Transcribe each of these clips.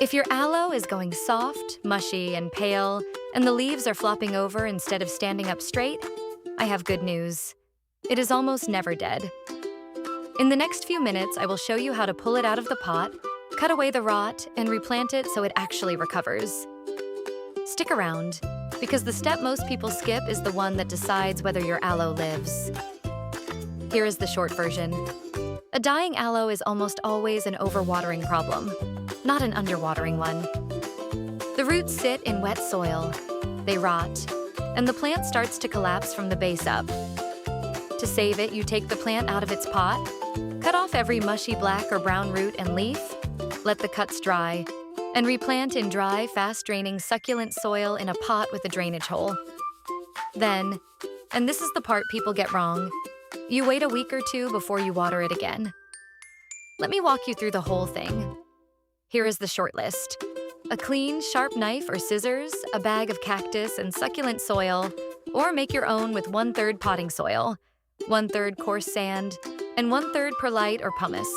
If your aloe is going soft, mushy, and pale, and the leaves are flopping over instead of standing up straight, I have good news. It is almost never dead. In the next few minutes, I will show you how to pull it out of the pot, cut away the rot, and replant it so it actually recovers. Stick around, because the step most people skip is the one that decides whether your aloe lives. Here is the short version. A dying aloe is almost always an overwatering problem, not an underwatering one. The roots sit in wet soil, they rot, and the plant starts to collapse from the base up. To save it, you take the plant out of its pot, cut off every mushy black or brown root and leaf, let the cuts dry, and replant in dry, fast-draining, succulent soil in a pot with a drainage hole. Then, and this is the part people get wrong, you wait a week or two before you water it again. Let me walk you through the whole thing. Here is the short list. A clean, sharp knife or scissors, a bag of cactus and succulent soil, or make your own with 1/3 potting soil, 1/3 coarse sand, and 1/3 perlite or pumice.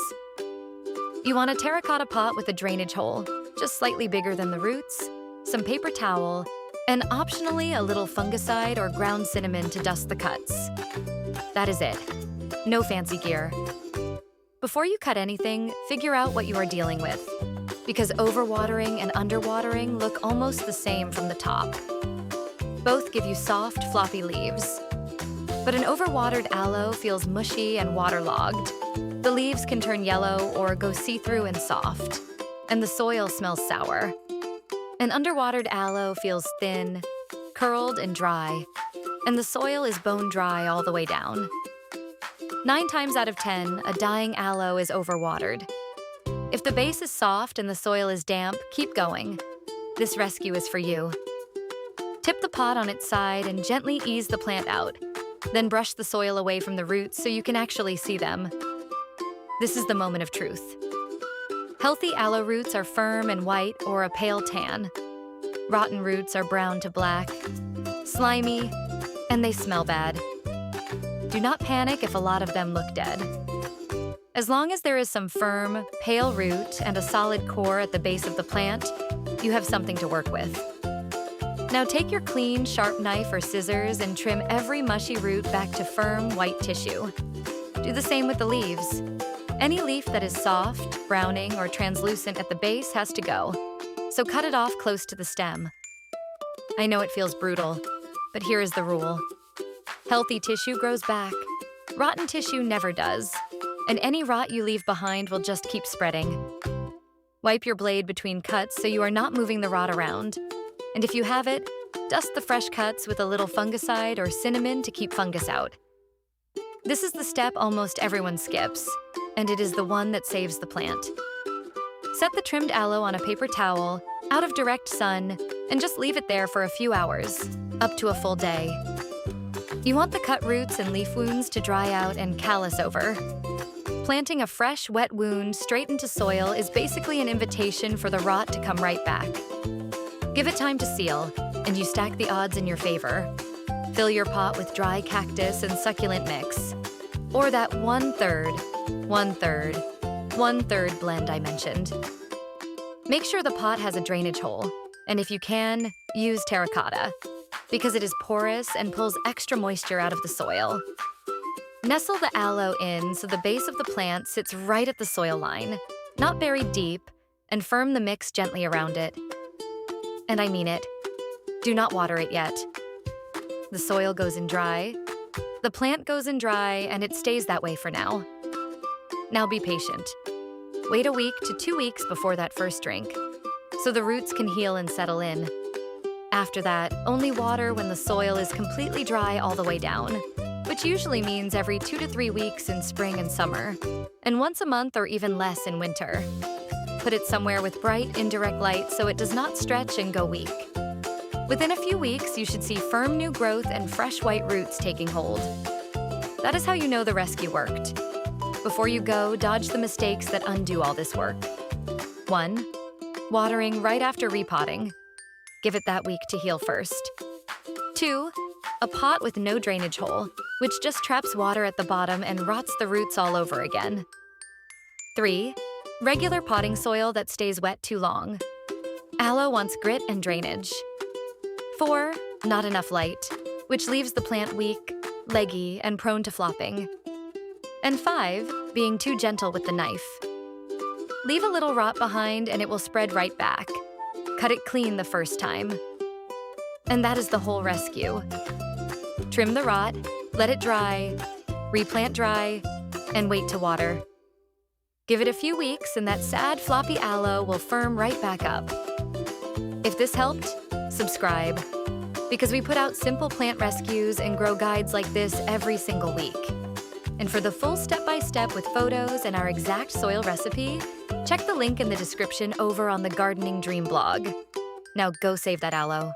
You want a terracotta pot with a drainage hole, just slightly bigger than the roots, some paper towel, and optionally a little fungicide or ground cinnamon to dust the cuts. That is it. No fancy gear. Before you cut anything, figure out what you are dealing with, because overwatering and underwatering look almost the same from the top. Both give you soft, floppy leaves. But an overwatered aloe feels mushy and waterlogged. The leaves can turn yellow or go see-through and soft, and the soil smells sour. An underwatered aloe feels thin, curled, and dry, and the soil is bone dry all the way down. 9 times out of 10, a dying aloe is overwatered. If the base is soft and the soil is damp, keep going. This rescue is for you. Tip the pot on its side and gently ease the plant out. Then brush the soil away from the roots so you can actually see them. This is the moment of truth. Healthy aloe roots are firm and white or a pale tan. Rotten roots are brown to black, slimy, and they smell bad. Do not panic if a lot of them look dead. As long as there is some firm, pale root and a solid core at the base of the plant, you have something to work with. Now take your clean, sharp knife or scissors and trim every mushy root back to firm, white tissue. Do the same with the leaves. Any leaf that is soft, browning, or translucent at the base has to go, so cut it off close to the stem. I know it feels brutal, but here is the rule. Healthy tissue grows back. Rotten tissue never does, and any rot you leave behind will just keep spreading. Wipe your blade between cuts so you are not moving the rot around. And if you have it, dust the fresh cuts with a little fungicide or cinnamon to keep fungus out. This is the step almost everyone skips, and it is the one that saves the plant. Set the trimmed aloe on a paper towel, out of direct sun, and just leave it there for a few hours, up to a full day. You want the cut roots and leaf wounds to dry out and callus over. Planting a fresh, wet wound straight into soil is basically an invitation for the rot to come right back. Give it time to seal, and you stack the odds in your favor. Fill your pot with dry cactus and succulent mix, or that 1/3, 1/3, 1/3 blend I mentioned. Make sure the pot has a drainage hole, and if you can, use terracotta, because it is porous and pulls extra moisture out of the soil. Nestle the aloe in so the base of the plant sits right at the soil line, not buried deep, and firm the mix gently around it. And I mean it. Do not water it yet. The soil goes in dry, the plant goes in dry, and it stays that way for now. Now be patient. Wait a week to 2 weeks before that first drink, so the roots can heal and settle in. After that, only water when the soil is completely dry all the way down, which usually means every 2 to 3 weeks in spring and summer, and once a month or even less in winter. Put it somewhere with bright, indirect light so it does not stretch and go weak. Within a few weeks, you should see firm new growth and fresh white roots taking hold. That is how you know the rescue worked. Before you go, dodge the mistakes that undo all this work. 1. Watering right after repotting. Give it that week to heal first. 2. A pot with no drainage hole, which just traps water at the bottom and rots the roots all over again. 3. Regular potting soil that stays wet too long, Aloe wants grit and drainage. 4. Not enough light, which leaves the plant weak, leggy, and prone to flopping. And 5. Being too gentle with the knife. Leave a little rot behind and it will spread right back. Cut it clean the first time. And that is the whole rescue. Trim the rot, let it dry, replant dry, and wait to water. Give it a few weeks and that sad floppy aloe will firm right back up. If this helped, subscribe, because we put out simple plant rescues and grow guides like this every single week. And for the full step-by-step with photos and our exact soil recipe, check the link in the description over on the Gardening Dream blog. Now go save that aloe.